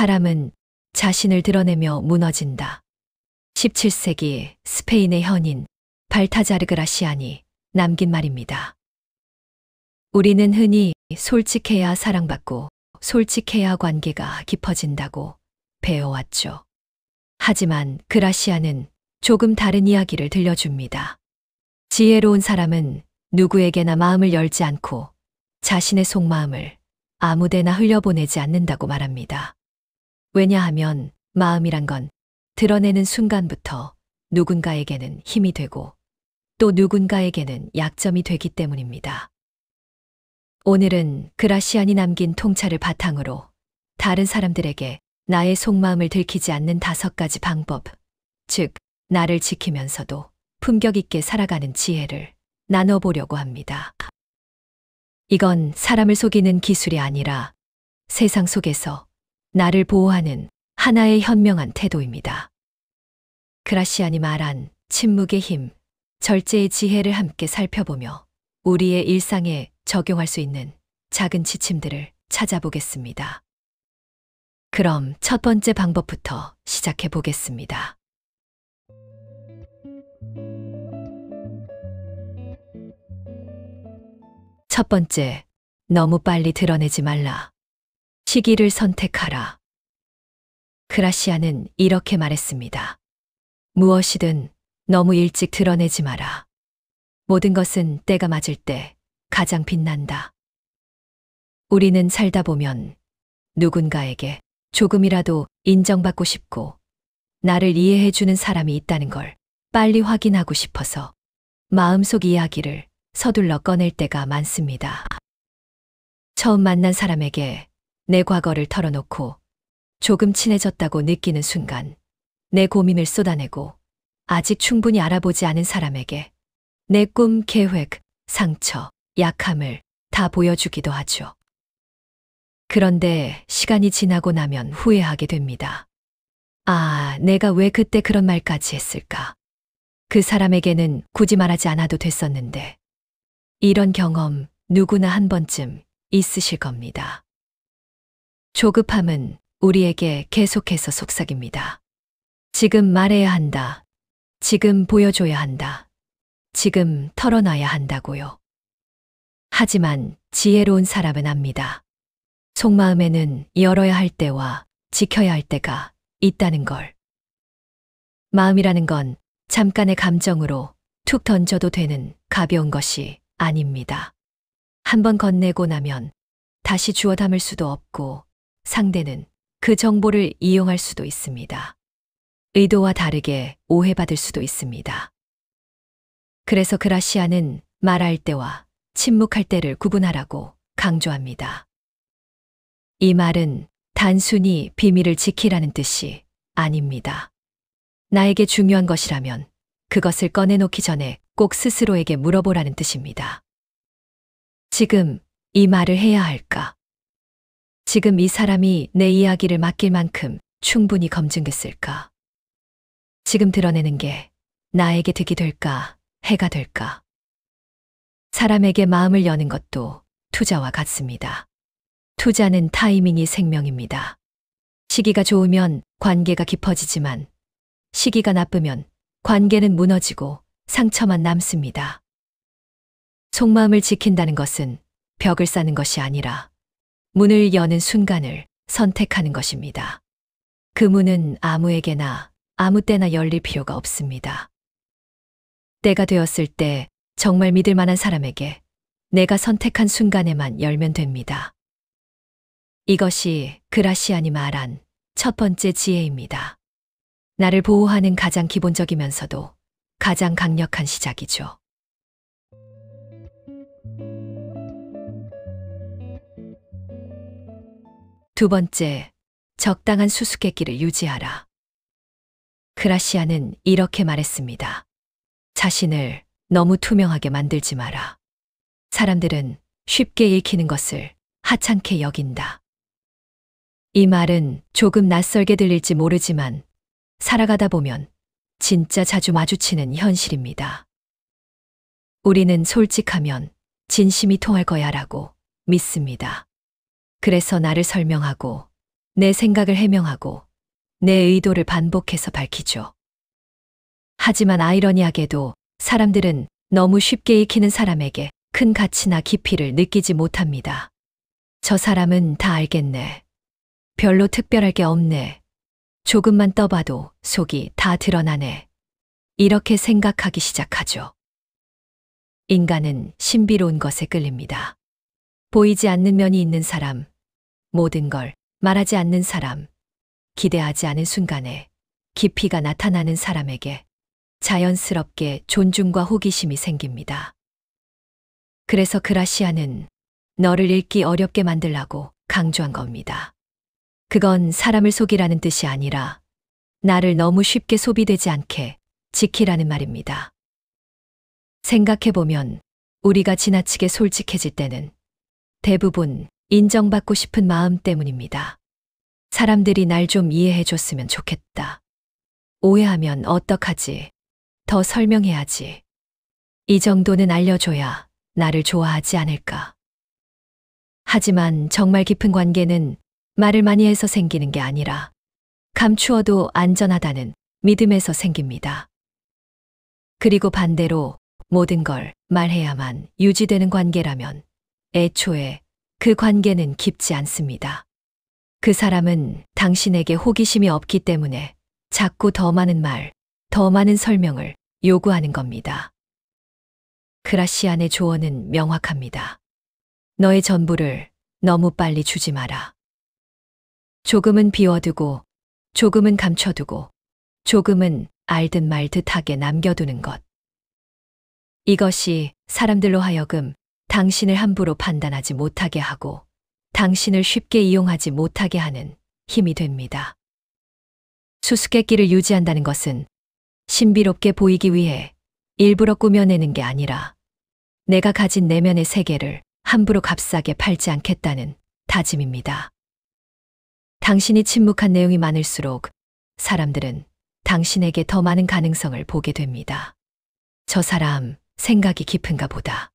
사람은 자신을 드러내며 무너진다. 17세기 스페인의 현인 발타자르 그라시안이 남긴 말입니다. 우리는 흔히 솔직해야 사랑받고 솔직해야 관계가 깊어진다고 배워왔죠. 하지만 그라시안은 조금 다른 이야기를 들려줍니다. 지혜로운 사람은 누구에게나 마음을 열지 않고 자신의 속마음을 아무데나 흘려보내지 않는다고 말합니다. 왜냐하면 마음이란 건 드러내는 순간부터 누군가에게는 힘이 되고 또 누군가에게는 약점이 되기 때문입니다. 오늘은 그라시안이 남긴 통찰을 바탕으로 다른 사람들에게 나의 속마음을 들키지 않는 5가지 방법, 즉 나를 지키면서도 품격 있게 살아가는 지혜를 나눠보려고 합니다. 이건 사람을 속이는 기술이 아니라 세상 속에서 나를 보호하는 하나의 현명한 태도입니다. 그라시안이 말한 침묵의 힘, 절제의 지혜를 함께 살펴보며 우리의 일상에 적용할 수 있는 작은 지침들을 찾아보겠습니다. 그럼 첫 번째 방법부터 시작해 보겠습니다. 첫 번째, 너무 빨리 드러내지 말라. 시기를 선택하라. 그라시안은 이렇게 말했습니다. 무엇이든 너무 일찍 드러내지 마라. 모든 것은 때가 맞을 때 가장 빛난다. 우리는 살다 보면 누군가에게 조금이라도 인정받고 싶고 나를 이해해주는 사람이 있다는 걸 빨리 확인하고 싶어서 마음속 이야기를 서둘러 꺼낼 때가 많습니다. 처음 만난 사람에게 내 과거를 털어놓고 조금 친해졌다고 느끼는 순간 내 고민을 쏟아내고 아직 충분히 알아보지 않은 사람에게 내 꿈, 계획, 상처, 약함을 다 보여주기도 하죠. 그런데 시간이 지나고 나면 후회하게 됩니다. 아, 내가 왜 그때 그런 말까지 했을까? 그 사람에게는 굳이 말하지 않아도 됐었는데. 이런 경험 누구나 한 번쯤 있으실 겁니다. 조급함은 우리에게 계속해서 속삭입니다. 지금 말해야 한다. 지금 보여줘야 한다. 지금 털어놔야 한다고요. 하지만 지혜로운 사람은 압니다. 속마음에는 열어야 할 때와 지켜야 할 때가 있다는 걸. 마음이라는 건 잠깐의 감정으로 툭 던져도 되는 가벼운 것이 아닙니다. 한번 건네고 나면 다시 주워 담을 수도 없고 상대는 그 정보를 이용할 수도 있습니다. 의도와 다르게 오해받을 수도 있습니다. 그래서 그라시안은 말할 때와 침묵할 때를 구분하라고 강조합니다. 이 말은 단순히 비밀을 지키라는 뜻이 아닙니다. 나에게 중요한 것이라면 그것을 꺼내놓기 전에 꼭 스스로에게 물어보라는 뜻입니다. 지금 이 말을 해야 할까? 지금 이 사람이 내 이야기를 맡길 만큼 충분히 검증됐을까? 지금 드러내는 게 나에게 득이 될까, 해가 될까? 사람에게 마음을 여는 것도 투자와 같습니다. 투자는 타이밍이 생명입니다. 시기가 좋으면 관계가 깊어지지만 시기가 나쁘면 관계는 무너지고 상처만 남습니다. 속마음을 지킨다는 것은 벽을 쌓는 것이 아니라 문을 여는 순간을 선택하는 것입니다. 그 문은 아무에게나 아무 때나 열릴 필요가 없습니다. 때가 되었을 때 정말 믿을 만한 사람에게 내가 선택한 순간에만 열면 됩니다. 이것이 그라시안이 말한 첫 번째 지혜입니다. 나를 보호하는 가장 기본적이면서도 가장 강력한 시작이죠. 두 번째, 적당한 수수께끼를 유지하라. 그라시안은 이렇게 말했습니다. 자신을 너무 투명하게 만들지 마라. 사람들은 쉽게 읽히는 것을 하찮게 여긴다. 이 말은 조금 낯설게 들릴지 모르지만 살아가다 보면 진짜 자주 마주치는 현실입니다. 우리는 솔직하면 진심이 통할 거야라고 믿습니다. 그래서 나를 설명하고 내 생각을 해명하고 내 의도를 반복해서 밝히죠. 하지만 아이러니하게도 사람들은 너무 쉽게 익히는 사람에게 큰 가치나 깊이를 느끼지 못합니다. 저 사람은 다 알겠네. 별로 특별할 게 없네. 조금만 떠봐도 속이 다 드러나네. 이렇게 생각하기 시작하죠. 인간은 신비로운 것에 끌립니다. 보이지 않는 면이 있는 사람, 모든 걸 말하지 않는 사람, 기대하지 않은 순간에 깊이가 나타나는 사람에게 자연스럽게 존중과 호기심이 생깁니다. 그래서 그라시아는 너를 읽기 어렵게 만들라고 강조한 겁니다. 그건 사람을 속이라는 뜻이 아니라 나를 너무 쉽게 소비되지 않게 지키라는 말입니다. 생각해보면 우리가 지나치게 솔직해질 때는 대부분 인정받고 싶은 마음 때문입니다. 사람들이 날 좀 이해해줬으면 좋겠다. 오해하면 어떡하지? 더 설명해야지. 이 정도는 알려줘야 나를 좋아하지 않을까. 하지만 정말 깊은 관계는 말을 많이 해서 생기는 게 아니라 감추어도 안전하다는 믿음에서 생깁니다. 그리고 반대로 모든 걸 말해야만 유지되는 관계라면 애초에 그 관계는 깊지 않습니다. 그 사람은 당신에게 호기심이 없기 때문에 자꾸 더 많은 말, 더 많은 설명을 요구하는 겁니다. 그라시안의 조언은 명확합니다. 너의 전부를 너무 빨리 주지 마라. 조금은 비워두고, 조금은 감춰두고, 조금은 알듯 말듯하게 남겨두는 것. 이것이 사람들로 하여금 당신을 함부로 판단하지 못하게 하고 당신을 쉽게 이용하지 못하게 하는 힘이 됩니다. 수수께끼를 유지한다는 것은 신비롭게 보이기 위해 일부러 꾸며내는 게 아니라 내가 가진 내면의 세계를 함부로 값싸게 팔지 않겠다는 다짐입니다. 당신이 침묵한 내용이 많을수록 사람들은 당신에게 더 많은 가능성을 보게 됩니다. 저 사람 생각이 깊은가 보다.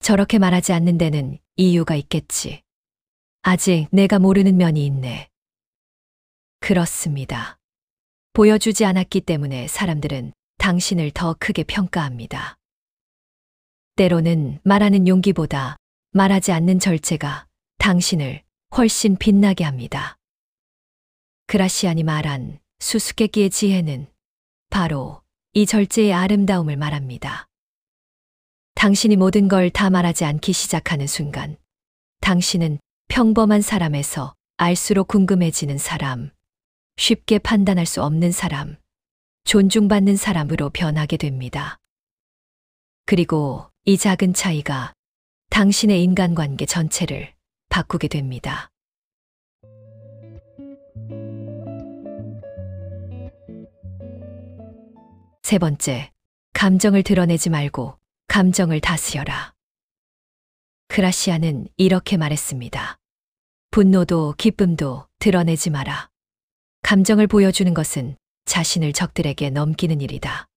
저렇게 말하지 않는 데는 이유가 있겠지. 아직 내가 모르는 면이 있네. 그렇습니다. 보여주지 않았기 때문에 사람들은 당신을 더 크게 평가합니다. 때로는 말하는 용기보다 말하지 않는 절제가 당신을 훨씬 빛나게 합니다. 그라시안이 말한 수수께끼의 지혜는 바로 이 절제의 아름다움을 말합니다. 당신이 모든 걸 다 말하지 않기 시작하는 순간, 당신은 평범한 사람에서 알수록 궁금해지는 사람, 쉽게 판단할 수 없는 사람, 존중받는 사람으로 변하게 됩니다. 그리고 이 작은 차이가 당신의 인간관계 전체를 바꾸게 됩니다. 세 번째, 감정을 드러내지 말고 감정을 다스려라. 그라시아는 이렇게 말했습니다. 분노도 기쁨도 드러내지 마라. 감정을 보여주는 것은 자신을 적들에게 넘기는 일이다.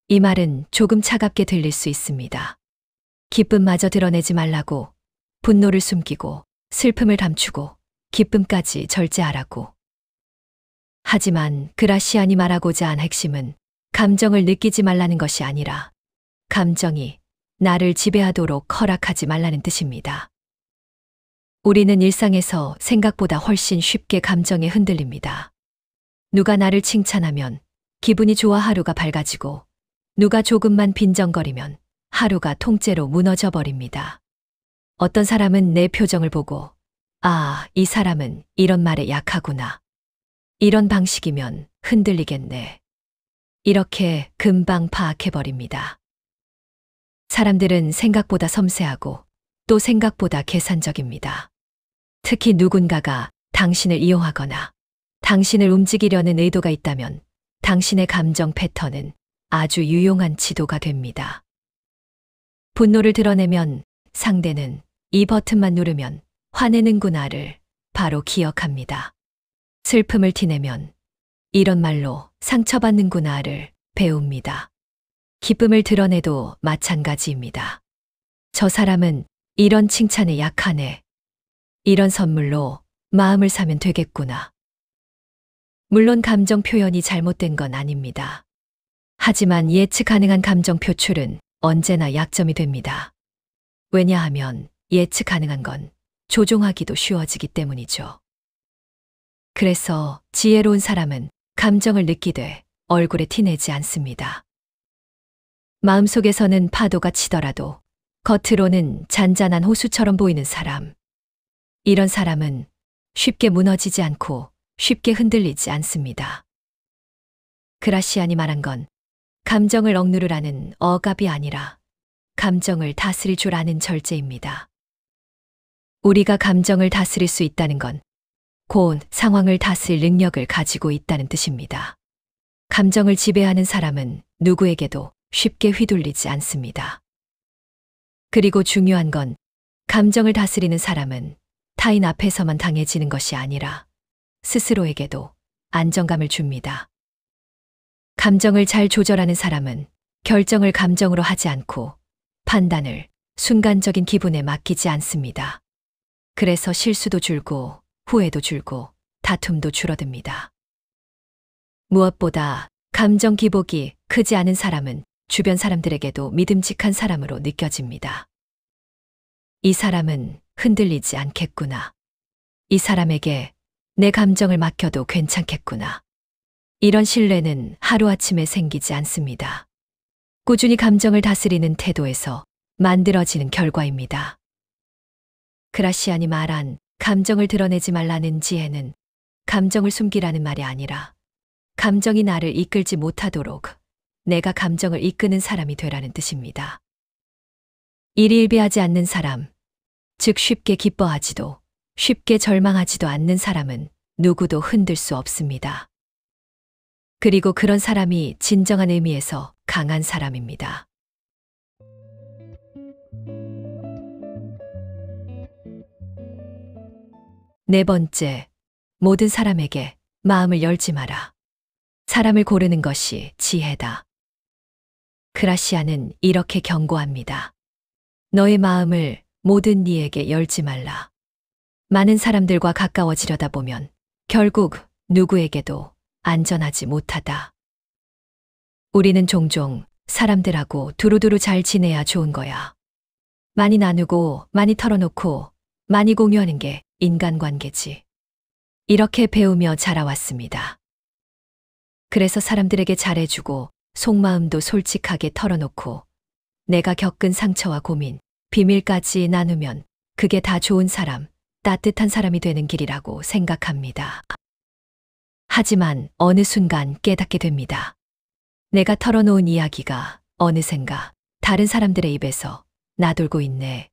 이 말은 조금 차갑게 들릴 수 있습니다. 기쁨마저 드러내지 말라고, 분노를 숨기고 슬픔을 감추고 기쁨까지 절제하라고. 하지만 그라시안이 말하고자 한 핵심은 감정을 느끼지 말라는 것이 아니라 감정이 나를 지배하도록 허락하지 말라는 뜻입니다. 우리는 일상에서 생각보다 훨씬 쉽게 감정에 흔들립니다. 누가 나를 칭찬하면 기분이 좋아 하루가 밝아지고 누가 조금만 빈정거리면 하루가 통째로 무너져 버립니다. 어떤 사람은 내 표정을 보고 아, 이 사람은 이런 말에 약하구나. 이런 방식이면 흔들리겠네. 이렇게 금방 파악해버립니다. 사람들은 생각보다 섬세하고 또 생각보다 계산적입니다. 특히 누군가가 당신을 이용하거나 당신을 움직이려는 의도가 있다면 당신의 감정 패턴은 아주 유용한 지도가 됩니다. 분노를 드러내면 상대는 이 버튼만 누르면 화내는구나를 바로 기억합니다. 슬픔을 티내면 이런 말로 상처받는구나를 배웁니다. 기쁨을 드러내도 마찬가지입니다. 저 사람은 이런 칭찬에 약하네. 이런 선물로 마음을 사면 되겠구나. 물론 감정 표현이 잘못된 건 아닙니다. 하지만 예측 가능한 감정 표출은 언제나 약점이 됩니다. 왜냐하면 예측 가능한 건 조종하기도 쉬워지기 때문이죠. 그래서 지혜로운 사람은 감정을 느끼되 얼굴에 티내지 않습니다. 마음속에서는 파도가 치더라도 겉으로는 잔잔한 호수처럼 보이는 사람. 이런 사람은 쉽게 무너지지 않고 쉽게 흔들리지 않습니다. 그라시안이 말한 건 감정을 억누르라는 억압이 아니라 감정을 다스릴 줄 아는 절제입니다. 우리가 감정을 다스릴 수 있다는 건 곧 상황을 다스릴 능력을 가지고 있다는 뜻입니다. 감정을 지배하는 사람은 누구에게도 쉽게 휘둘리지 않습니다. 그리고 중요한 건 감정을 다스리는 사람은 타인 앞에서만 당해지는 것이 아니라 스스로에게도 안정감을 줍니다. 감정을 잘 조절하는 사람은 결정을 감정으로 하지 않고 판단을 순간적인 기분에 맡기지 않습니다. 그래서 실수도 줄고 후회도 줄고 다툼도 줄어듭니다. 무엇보다 감정 기복이 크지 않은 사람은 주변 사람들에게도 믿음직한 사람으로 느껴집니다. 이 사람은 흔들리지 않겠구나. 이 사람에게 내 감정을 맡겨도 괜찮겠구나. 이런 신뢰는 하루아침에 생기지 않습니다. 꾸준히 감정을 다스리는 태도에서 만들어지는 결과입니다. 그라시안이 말한 감정을 드러내지 말라는 지혜는 감정을 숨기라는 말이 아니라 감정이 나를 이끌지 못하도록 내가 감정을 이끄는 사람이 되라는 뜻입니다. 일희일비하지 않는 사람, 즉 쉽게 기뻐하지도 쉽게 절망하지도 않는 사람은 누구도 흔들 수 없습니다. 그리고 그런 사람이 진정한 의미에서 강한 사람입니다. 네 번째, 모든 사람에게 마음을 열지 마라. 사람을 고르는 것이 지혜다. 그라시아는 이렇게 경고합니다. 너의 마음을 모든 이에게 열지 말라. 많은 사람들과 가까워지려다 보면 결국 누구에게도 안전하지 못하다. 우리는 종종 사람들하고 두루두루 잘 지내야 좋은 거야. 많이 나누고 많이 털어놓고 많이 공유하는 게 인간관계지. 이렇게 배우며 자라왔습니다. 그래서 사람들에게 잘해주고 속마음도 솔직하게 털어놓고 내가 겪은 상처와 고민, 비밀까지 나누면 그게 다 좋은 사람, 따뜻한 사람이 되는 길이라고 생각합니다. 하지만 어느 순간 깨닫게 됩니다. 내가 털어놓은 이야기가 어느샌가 다른 사람들의 입에서 나돌고 있네.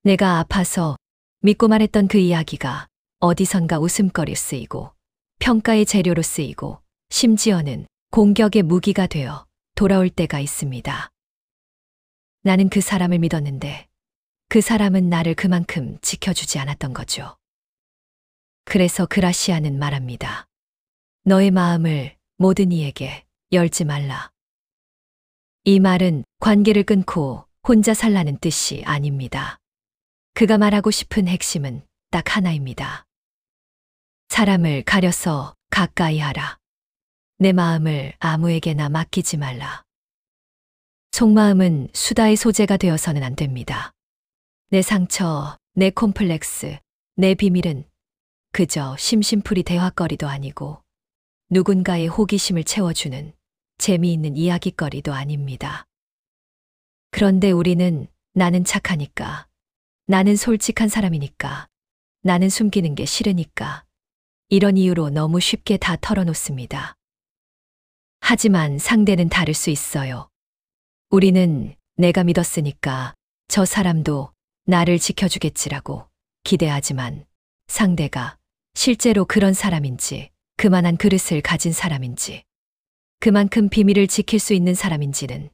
내가 아파서 믿고 말했던 그 이야기가 어디선가 웃음거리 쓰이고 평가의 재료로 쓰이고 심지어는 공격의 무기가 되어 돌아올 때가 있습니다. 나는 그 사람을 믿었는데 그 사람은 나를 그만큼 지켜주지 않았던 거죠. 그래서 그라시아는 말합니다. 너의 마음을 모든 이에게 열지 말라. 이 말은 관계를 끊고 혼자 살라는 뜻이 아닙니다. 그가 말하고 싶은 핵심은 딱 하나입니다. 사람을 가려서 가까이 하라. 내 마음을 아무에게나 맡기지 말라. 속마음은 수다의 소재가 되어서는 안 됩니다. 내 상처, 내 콤플렉스, 내 비밀은 그저 심심풀이 대화거리도 아니고 누군가의 호기심을 채워주는 재미있는 이야깃거리도 아닙니다. 그런데 우리는 나는 착하니까, 나는 솔직한 사람이니까, 나는 숨기는 게 싫으니까 이런 이유로 너무 쉽게 다 털어놓습니다. 하지만 상대는 다를 수 있어요. 우리는 내가 믿었으니까 저 사람도 나를 지켜주겠지라고 기대하지만 상대가 실제로 그런 사람인지, 그만한 그릇을 가진 사람인지, 그만큼 비밀을 지킬 수 있는 사람인지는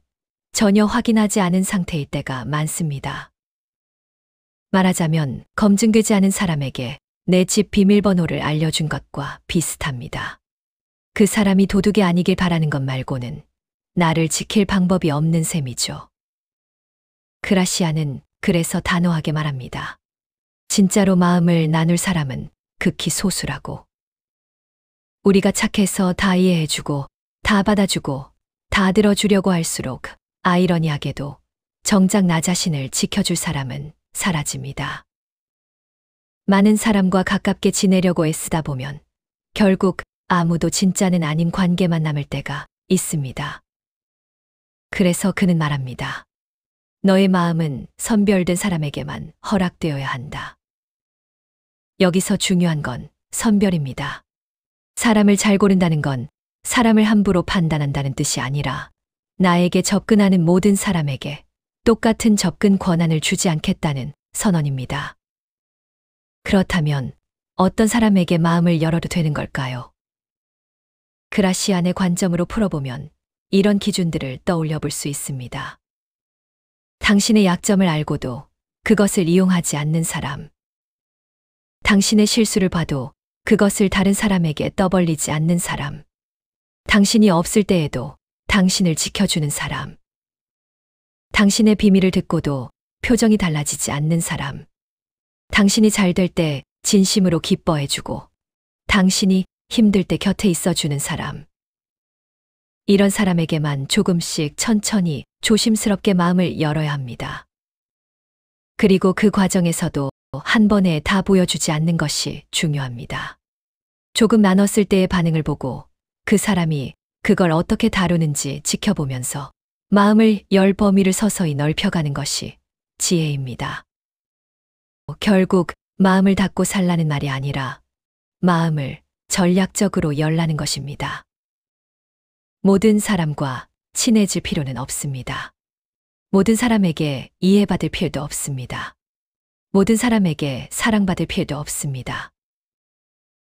전혀 확인하지 않은 상태일 때가 많습니다. 말하자면 검증되지 않은 사람에게 내 집 비밀번호를 알려준 것과 비슷합니다. 그 사람이 도둑이 아니길 바라는 것 말고는 나를 지킬 방법이 없는 셈이죠. 그라시아는 그래서 단호하게 말합니다. 진짜로 마음을 나눌 사람은 극히 소수라고. 우리가 착해서 다 이해해주고, 다 받아주고, 다 들어주려고 할수록 아이러니하게도 정작 나 자신을 지켜줄 사람은 사라집니다. 많은 사람과 가깝게 지내려고 애쓰다 보면 결국 아무도 진짜는 아닌 관계만 남을 때가 있습니다. 그래서 그는 말합니다. 너의 마음은 선별된 사람에게만 허락되어야 한다. 여기서 중요한 건 선별입니다. 사람을 잘 고른다는 건 사람을 함부로 판단한다는 뜻이 아니라 나에게 접근하는 모든 사람에게 똑같은 접근 권한을 주지 않겠다는 선언입니다. 그렇다면 어떤 사람에게 마음을 열어도 되는 걸까요? 그라시안의 관점으로 풀어보면 이런 기준들을 떠올려 볼 수 있습니다. 당신의 약점을 알고도 그것을 이용하지 않는 사람. 당신의 실수를 봐도 그것을 다른 사람에게 떠벌리지 않는 사람. 당신이 없을 때에도 당신을 지켜주는 사람. 당신의 비밀을 듣고도 표정이 달라지지 않는 사람. 당신이 잘 될 때 진심으로 기뻐해주고 당신이 힘들 때 곁에 있어주는 사람. 이런 사람에게만 조금씩 천천히 조심스럽게 마음을 열어야 합니다. 그리고 그 과정에서도 한 번에 다 보여주지 않는 것이 중요합니다. 조금 나눴을 때의 반응을 보고 그 사람이 그걸 어떻게 다루는지 지켜보면서 마음을 열 범위를 서서히 넓혀가는 것이 지혜입니다. 결국 마음을 닫고 살라는 말이 아니라 마음을 전략적으로 열라는 것입니다. 모든 사람과 친해질 필요는 없습니다. 모든 사람에게 이해받을 필요도 없습니다. 모든 사람에게 사랑받을 필요도 없습니다.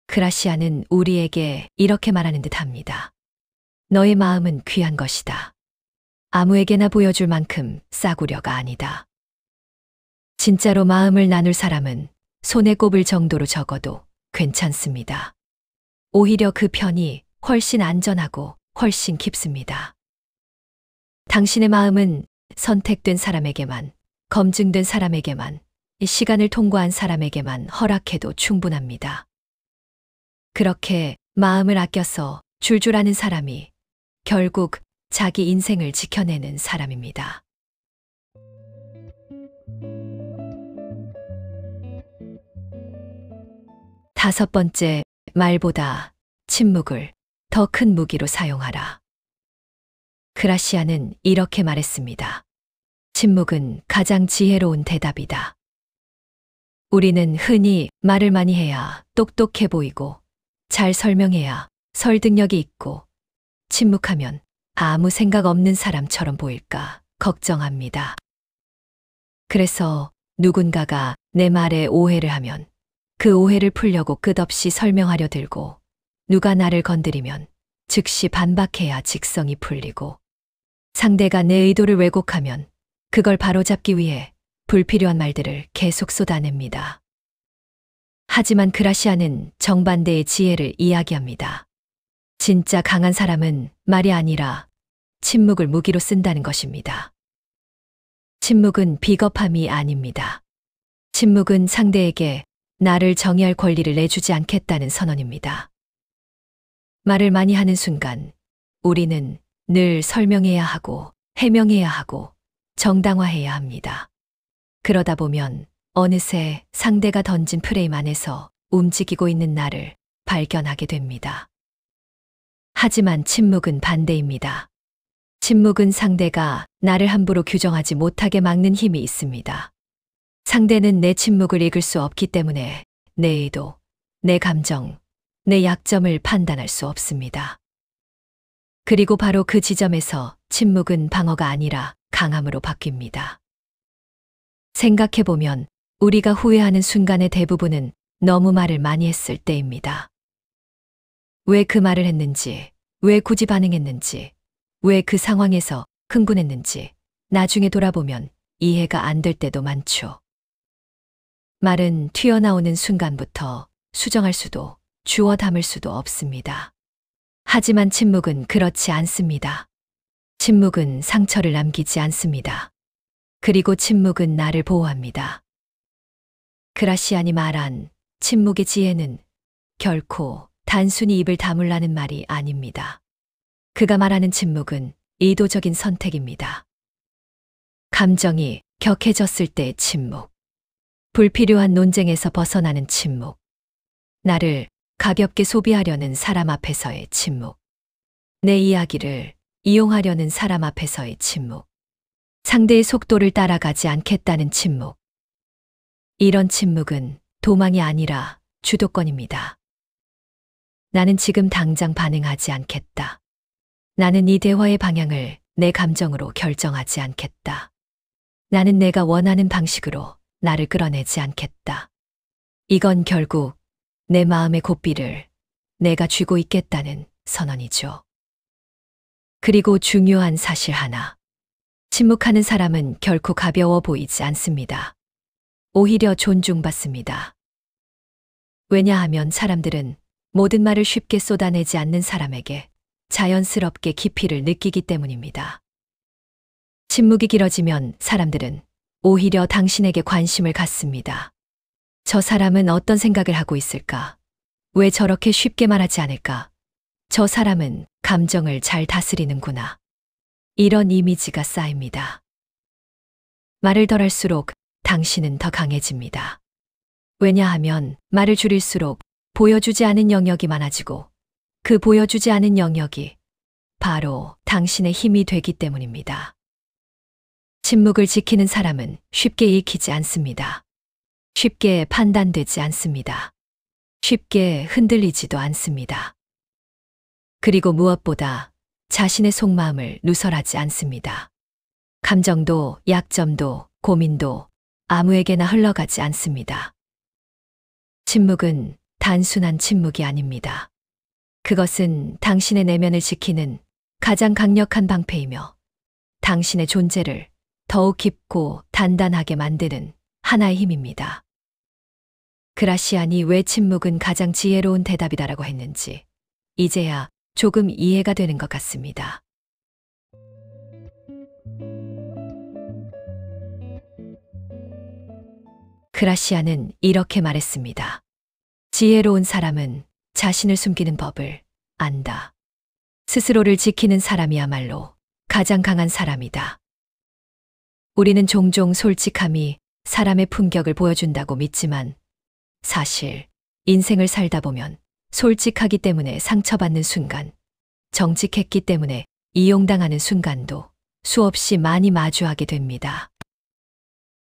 그라시아는 우리에게 이렇게 말하는 듯 합니다. 너의 마음은 귀한 것이다. 아무에게나 보여줄 만큼 싸구려가 아니다. 진짜로 마음을 나눌 사람은 손에 꼽을 정도로 적어도 괜찮습니다. 오히려 그 편이 훨씬 안전하고 훨씬 깊습니다. 당신의 마음은 선택된 사람에게만, 검증된 사람에게만, 시간을 통과한 사람에게만 허락해도 충분합니다. 그렇게 마음을 아껴서 줄줄 아는 사람이 결국 자기 인생을 지켜내는 사람입니다. 다섯 번째, 말보다 침묵을 더 큰 무기로 사용하라. 그라시아는 이렇게 말했습니다. 침묵은 가장 지혜로운 대답이다. 우리는 흔히 말을 많이 해야 똑똑해 보이고 잘 설명해야 설득력이 있고 침묵하면 아무 생각 없는 사람처럼 보일까 걱정합니다. 그래서 누군가가 내 말에 오해를 하면 그 오해를 풀려고 끝없이 설명하려 들고 누가 나를 건드리면 즉시 반박해야 직성이 풀리고 상대가 내 의도를 왜곡하면 그걸 바로잡기 위해 불필요한 말들을 계속 쏟아냅니다. 하지만 그라시아는 정반대의 지혜를 이야기합니다. 진짜 강한 사람은 말이 아니라 침묵을 무기로 쓴다는 것입니다. 침묵은 비겁함이 아닙니다. 침묵은 상대에게 나를 정의할 권리를 내주지 않겠다는 선언입니다. 말을 많이 하는 순간 우리는 늘 설명해야 하고 해명해야 하고 정당화해야 합니다. 그러다 보면 어느새 상대가 던진 프레임 안에서 움직이고 있는 나를 발견하게 됩니다. 하지만 침묵은 반대입니다. 침묵은 상대가 나를 함부로 규정하지 못하게 막는 힘이 있습니다. 상대는 내 침묵을 읽을 수 없기 때문에 내 의도, 내 감정, 내 약점을 판단할 수 없습니다. 그리고 바로 그 지점에서 침묵은 방어가 아니라 강함으로 바뀝니다. 생각해보면 우리가 후회하는 순간의 대부분은 너무 말을 많이 했을 때입니다. 왜 그 말을 했는지, 왜 굳이 반응했는지, 왜 그 상황에서 흥분했는지 나중에 돌아보면 이해가 안 될 때도 많죠. 말은 튀어나오는 순간부터 수정할 수도 주워 담을 수도 없습니다. 하지만 침묵은 그렇지 않습니다. 침묵은 상처를 남기지 않습니다. 그리고 침묵은 나를 보호합니다. 그라시안이 말한 침묵의 지혜는 결코 단순히 입을 다물라는 말이 아닙니다. 그가 말하는 침묵은 의도적인 선택입니다. 감정이 격해졌을 때의 침묵. 불필요한 논쟁에서 벗어나는 침묵. 나를 가볍게 소비하려는 사람 앞에서의 침묵. 내 이야기를 이용하려는 사람 앞에서의 침묵. 상대의 속도를 따라가지 않겠다는 침묵. 이런 침묵은 도망이 아니라 주도권입니다. 나는 지금 당장 반응하지 않겠다. 나는 이 대화의 방향을 내 감정으로 결정하지 않겠다. 나는 내가 원하는 방식으로 나를 끌어내지 않겠다. 이건 결국 내 마음의 고삐를 내가 쥐고 있겠다는 선언이죠. 그리고 중요한 사실 하나. 침묵하는 사람은 결코 가벼워 보이지 않습니다. 오히려 존중받습니다. 왜냐하면 사람들은 모든 말을 쉽게 쏟아내지 않는 사람에게 자연스럽게 깊이를 느끼기 때문입니다. 침묵이 길어지면 사람들은 오히려 당신에게 관심을 갖습니다. 저 사람은 어떤 생각을 하고 있을까? 왜 저렇게 쉽게 말하지 않을까? 저 사람은 감정을 잘 다스리는구나. 이런 이미지가 쌓입니다. 말을 덜 할수록 당신은 더 강해집니다. 왜냐하면 말을 줄일수록 보여주지 않은 영역이 많아지고 그 보여주지 않은 영역이 바로 당신의 힘이 되기 때문입니다. 침묵을 지키는 사람은 쉽게 읽히지 않습니다. 쉽게 판단되지 않습니다. 쉽게 흔들리지도 않습니다. 그리고 무엇보다 자신의 속마음을 누설하지 않습니다. 감정도, 약점도, 고민도 아무에게나 흘러가지 않습니다. 침묵은 단순한 침묵이 아닙니다. 그것은 당신의 내면을 지키는 가장 강력한 방패이며 당신의 존재를 더욱 깊고 단단하게 만드는 하나의 힘입니다. 그라시안이 왜 침묵은 가장 지혜로운 대답이다라고 했는지 이제야 조금 이해가 되는 것 같습니다. 그라시안은 이렇게 말했습니다. 지혜로운 사람은 자신을 숨기는 법을 안다. 스스로를 지키는 사람이야말로 가장 강한 사람이다. 우리는 종종 솔직함이 사람의 품격을 보여준다고 믿지만 사실 인생을 살다 보면 솔직하기 때문에 상처받는 순간, 정직했기 때문에 이용당하는 순간도 수없이 많이 마주하게 됩니다.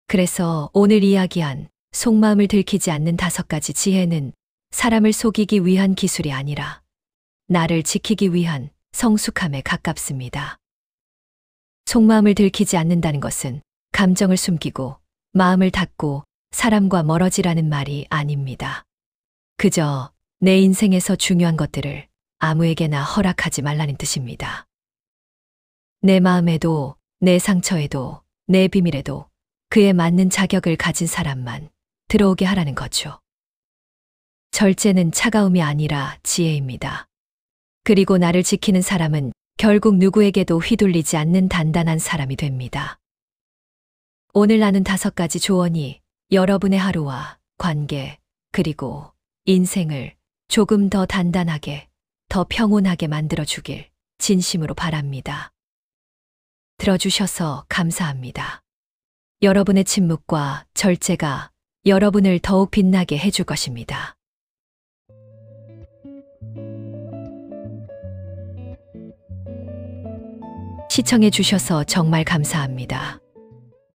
그래서 오늘 이야기한 속마음을 들키지 않는 5가지 지혜는 사람을 속이기 위한 기술이 아니라 나를 지키기 위한 성숙함에 가깝습니다. 속마음을 들키지 않는다는 것은 감정을 숨기고 마음을 닫고 사람과 멀어지라는 말이 아닙니다. 그저 내 인생에서 중요한 것들을 아무에게나 허락하지 말라는 뜻입니다. 내 마음에도, 내 상처에도, 내 비밀에도 그에 맞는 자격을 가진 사람만 들어오게 하라는 거죠. 절제는 차가움이 아니라 지혜입니다. 그리고 나를 지키는 사람은 결국 누구에게도 휘둘리지 않는 단단한 사람이 됩니다. 오늘 나눈 5가지 조언이 여러분의 하루와 관계, 그리고 인생을 조금 더 단단하게, 더 평온하게 만들어주길 진심으로 바랍니다. 들어주셔서 감사합니다. 여러분의 침묵과 절제가 여러분을 더욱 빛나게 해줄 것입니다. 시청해 주셔서 정말 감사합니다.